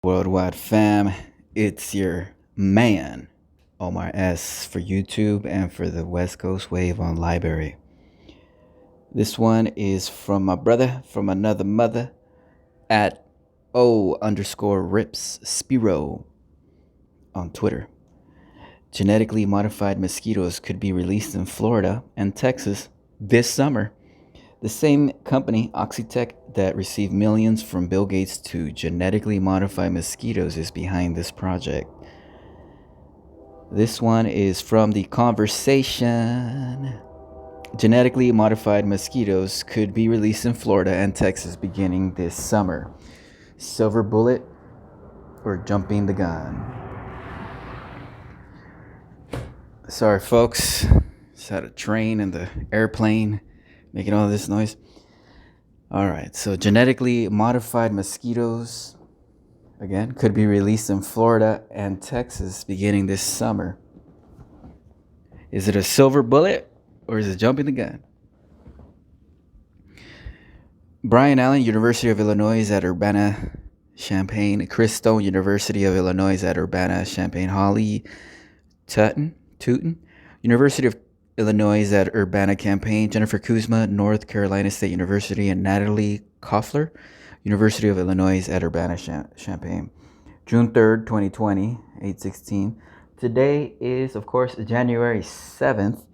Worldwide fam, it's your man, Omar S. for YouTube and for the West Coast Wave on Library. This one is from my brother from another mother at O_rips Spiro on Twitter. Genetically modified mosquitoes could be released in Florida and Texas this summer. The same company, Oxitec, that received millions from Bill Gates to genetically modify mosquitoes is behind this project. This one is from The Conversation. Genetically modified mosquitoes could be released in Florida and Texas beginning this summer. Silver bullet or jumping the gun? Sorry, folks. Just had a train and the airplane making all this noise. All right, so genetically modified mosquitoes, again, could be released in Florida and Texas beginning this summer. Is it a silver bullet or is it jumping the gun? Brian Allen, University of Illinois at Urbana-Champaign. Chris Stone, University of Illinois at Urbana-Champaign. Holly Tootin, University of Illinois at Urbana-Champaign. Jennifer Kuzma, North Carolina State University. And Natalie Koffler, University of Illinois at Urbana-Champaign. June 3rd, 2020, 8:16. Today is, of course, January 7th,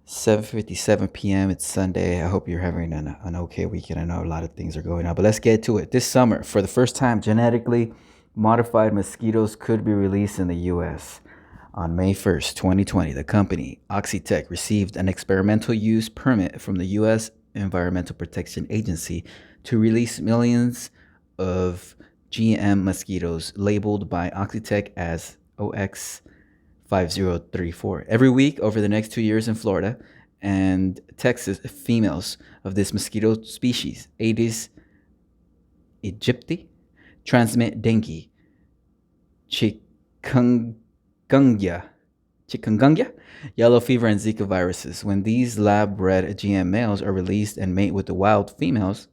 7:57 p.m. It's Sunday. I hope you're having an okay weekend. I know a lot of things are going on, but let's get to it. This summer, for the first time, genetically modified mosquitoes could be released in the U.S. On May 1st, 2020, the company Oxitec received an experimental use permit from the U.S. Environmental Protection Agency to release millions of GM mosquitoes labeled by Oxitec as OX5034. Every week over the next 2 years in Florida and Texas, females of this mosquito species, Aedes aegypti, transmit dengue, chikungunya, yellow fever, and Zika viruses. When these lab-bred GM males are released and mate with the wild females,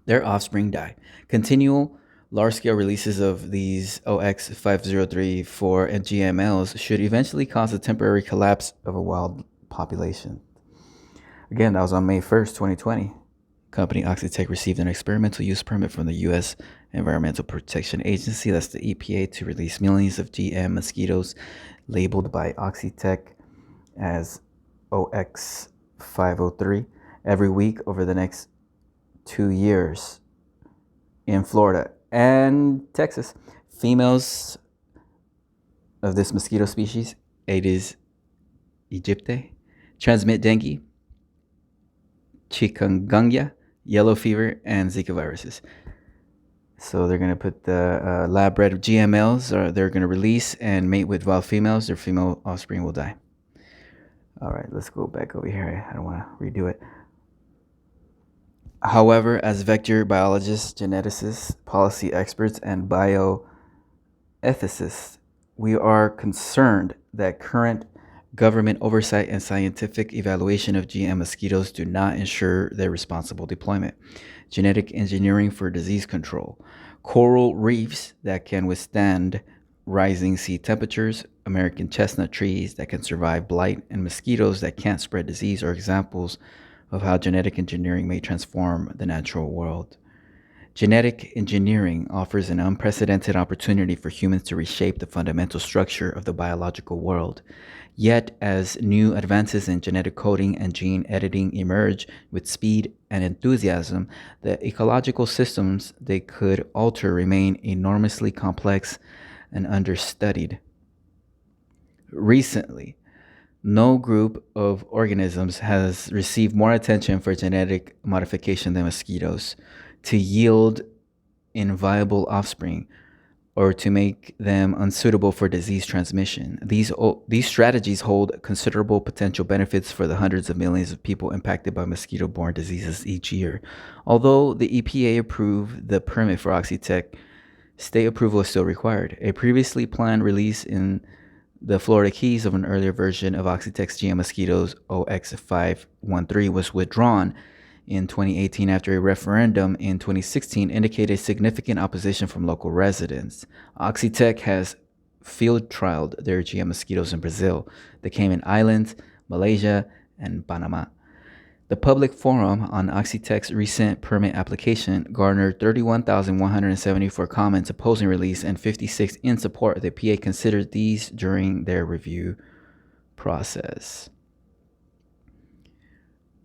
their offspring die. Continual large-scale releases of these OX5034 and GMLs should eventually cause a temporary collapse of a wild population. Again, that was on May 1st, 2020. Company Oxitec received an experimental use permit from the U.S. Environmental Protection Agency, that's the EPA, to release millions of GM mosquitoes labeled by Oxitec as OX503 every week over the next 2 years in Florida and Texas. Females of this mosquito species, Aedes aegypti, transmit dengue, chikungunya, yellow fever, and Zika viruses. So they're going to put the lab-bred GMLs, or they're going to release and mate with wild females. Their female offspring will die. All right, let's go back over here. I don't want to redo it. However, as vector biologists, geneticists, policy experts, and bioethicists, we are concerned that current government oversight and scientific evaluation of GM mosquitoes do not ensure their responsible deployment. Genetic engineering for disease control, coral reefs that can withstand rising sea temperatures, American chestnut trees that can survive blight, and mosquitoes that can't spread disease are examples of how genetic engineering may transform the natural world. Genetic engineering offers an unprecedented opportunity for humans to reshape the fundamental structure of the biological world. Yet, as new advances in genetic coding and gene editing emerge with speed and enthusiasm, the ecological systems they could alter remain enormously complex and understudied. Recently, no group of organisms has received more attention for genetic modification than mosquitoes to yield inviable offspring or to make them unsuitable for disease transmission. These strategies hold considerable potential benefits for the hundreds of millions of people impacted by mosquito-borne diseases each year. Although the EPA approved the permit for Oxitec, state approval is still required. A previously planned release in the Florida Keys of an earlier version of Oxitec's GM mosquitoes OX513 was withdrawn in 2018 after a referendum in 2016 indicated significant opposition from local residents. Oxitec has field trialed their GM mosquitoes in Brazil, the Cayman Islands, Malaysia, and Panama. The public forum on Oxitec's recent permit application garnered 31,174 comments opposing release and 56 in support. The PA considered these during their review process.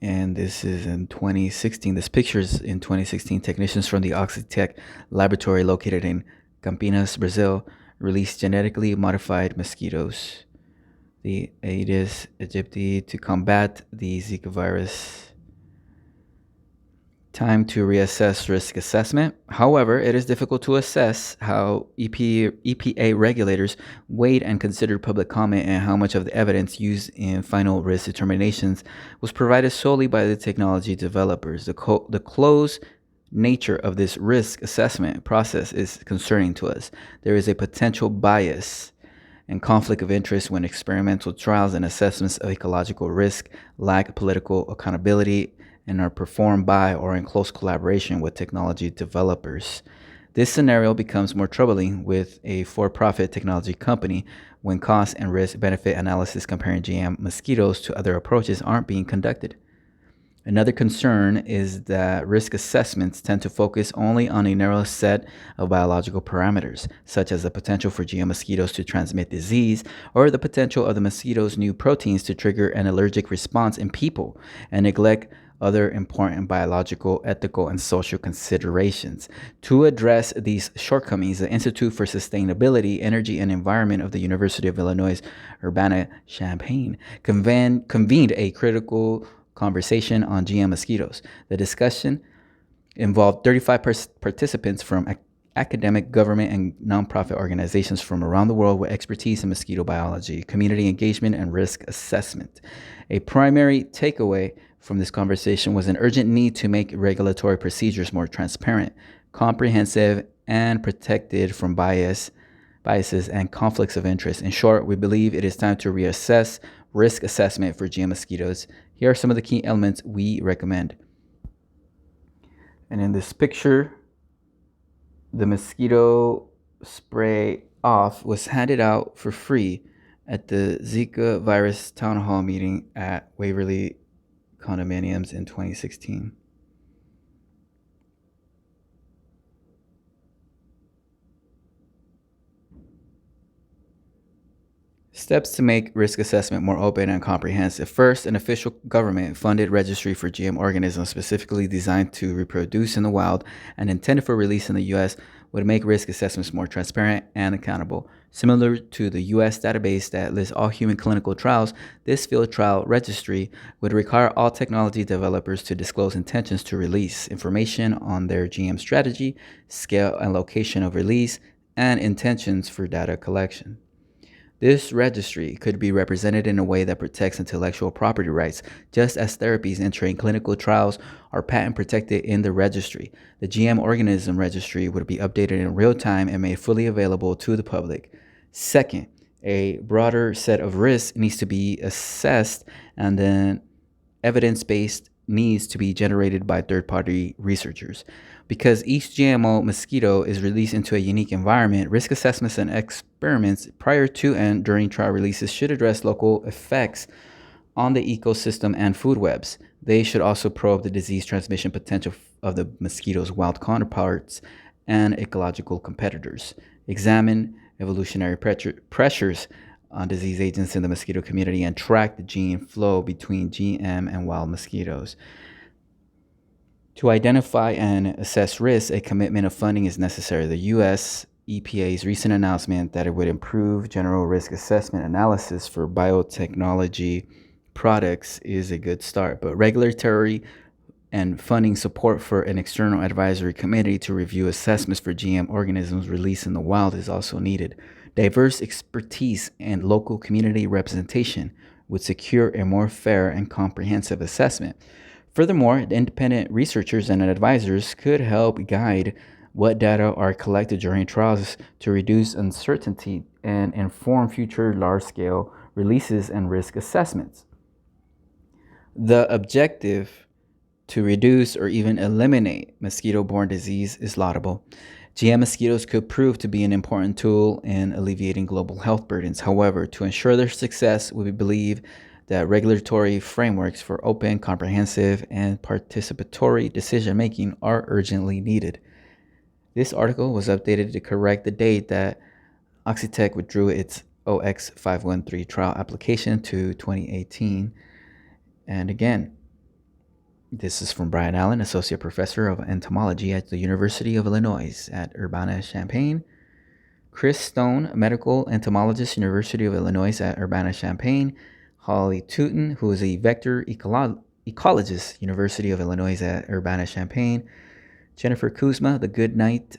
And this is in 2016. This picture is in 2016. Technicians from the Oxitec laboratory located in Campinas, Brazil, released genetically modified mosquitoes, the Aedes aegypti, to combat the Zika virus. Time to reassess risk assessment. However, it is difficult to assess how EPA regulators weighed and considered public comment and how much of the evidence used in final risk determinations was provided solely by the technology developers. The closed nature of this risk assessment process is concerning to us. There is a potential bias and conflict of interest when experimental trials and assessments of ecological risk lack political accountability and are performed by or in close collaboration with technology developers. This scenario becomes more troubling with a for-profit technology company when cost and risk-benefit analysis comparing GM mosquitoes to other approaches aren't being conducted. Another concern is that risk assessments tend to focus only on a narrow set of biological parameters, such as the potential for GM mosquitoes to transmit disease or the potential of the mosquito's new proteins to trigger an allergic response in people, and neglect other important biological, ethical, and social considerations. To address these shortcomings, the Institute for Sustainability, Energy, and Environment of the University of Illinois Urbana-Champaign convened a critical conversation on GM mosquitoes. The discussion involved 35 participants from academic, government, and nonprofit organizations from around the world with expertise in mosquito biology, community engagement, and risk assessment. A primary takeaway from this conversation was an urgent need to make regulatory procedures more transparent, comprehensive, and protected from biases and conflicts of interest. In short, we believe it is time to reassess risk assessment for GM mosquitoes. Here are some of the key elements we recommend. And in this picture, the mosquito spray off was handed out for free at the Zika virus town hall meeting at Waverly Condominiums in 2016. Steps to make risk assessment more open and comprehensive. First, an official government-funded registry for GM organisms specifically designed to reproduce in the wild and intended for release in the U.S. would make risk assessments more transparent and accountable. Similar to the U.S. database that lists all human clinical trials, this field trial registry would require all technology developers to disclose intentions to release, information on their GM strategy, scale and location of release, and intentions for data collection. This registry could be represented in a way that protects intellectual property rights, just as therapies entering clinical trials are patent protected in the registry. The GM organism registry would be updated in real time and made fully available to the public. Second, a broader set of risks needs to be assessed, and then evidence-based needs to be generated by third-party researchers. Because each GMO mosquito is released into a unique environment, risk assessments and experiments prior to and during trial releases should address local effects on the ecosystem and food webs. They should also probe the disease transmission potential of the mosquito's wild counterparts and ecological competitors. Examine evolutionary pressures on disease agents in the mosquito community and track the gene flow between GM and wild mosquitoes. To identify and assess risks, a commitment of funding is necessary. The U.S. EPA's recent announcement that it would improve general risk assessment analysis for biotechnology products is a good start, but regulatory and funding support for an external advisory committee to review assessments for GM organisms released in the wild is also needed. Diverse expertise and local community representation would secure a more fair and comprehensive assessment. Furthermore, independent researchers and advisors could help guide what data are collected during trials to reduce uncertainty and inform future large-scale releases and risk assessments. The objective to reduce or even eliminate mosquito-borne disease is laudable. GM mosquitoes could prove to be an important tool in alleviating global health burdens. However, to ensure their success, we believe that regulatory frameworks for open, comprehensive, and participatory decision making are urgently needed. This article was updated to correct the date that Oxitec withdrew its OX513 trial application to 2018. And again, this is from Brian Allen, Associate Professor of Entomology at the University of Illinois at Urbana-Champaign. Chris Stone, Medical Entomologist, University of Illinois at Urbana-Champaign. Holly Tootin, who is a Vector Ecologist, University of Illinois at Urbana-Champaign. Jennifer Kuzma, the Goodnight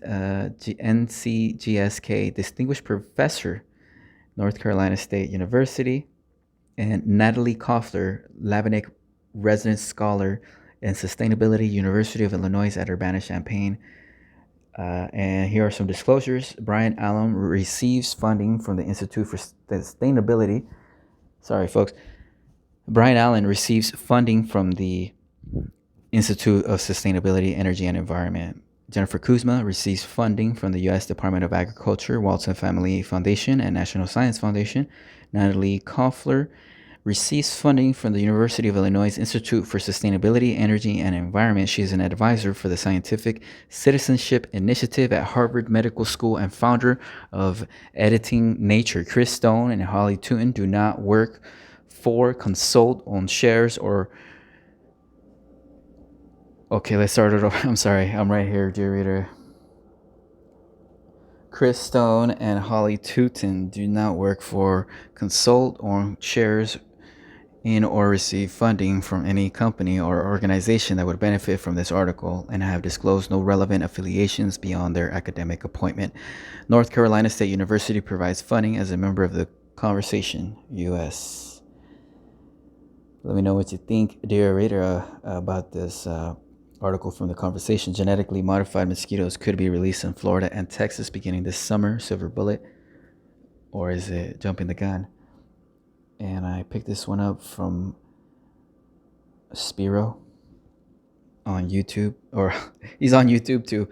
NCGSK Distinguished Professor, North Carolina State University. And Natalie Koffler, Labinik Resident Scholar in Sustainability, University of Illinois at Urbana-Champaign. And here are some disclosures. Brian Allen receives funding from the Institute for Sustainability. Sorry, folks. Brian Allen receives funding from the Institute of Sustainability, Energy, and Environment. Jennifer Kuzma receives funding from the U.S. Department of Agriculture, Walton Family Foundation, and National Science Foundation. Natalie Koffler receives funding from the University of Illinois Institute for Sustainability, Energy, and Environment. She is an advisor for the Scientific Citizenship Initiative at Harvard Medical School and founder of Editing Nature. Chris Stone and Holly Tootin do not work for, consult, own shares, or... Okay, let's start it over. I'm sorry, I'm right here, dear reader. Chris Stone and Holly Tootin do not work for, consult, or shares in or receive funding from any company or organization that would benefit from this article and have disclosed no relevant affiliations beyond their academic appointment. North Carolina State University provides funding as a member of the Conversation U.S. Let me know what you think, dear reader, about this article from the Conversation. Genetically modified mosquitoes could be released in Florida and Texas beginning this summer. Silver bullet, or is it jumping the gun? And I picked this one up from Spiro on YouTube, or he's on YouTube too,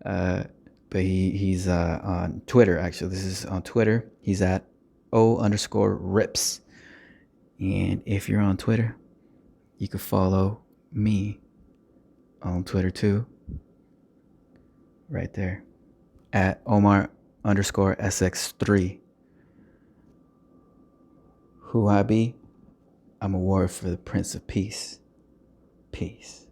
but he's on Twitter. Actually, this is on Twitter. He's at O_rips, and if you're on Twitter, you can follow me on Twitter too, right there, at Omar_SX3. Who I be? I'm a warrior for the Prince of Peace. Peace.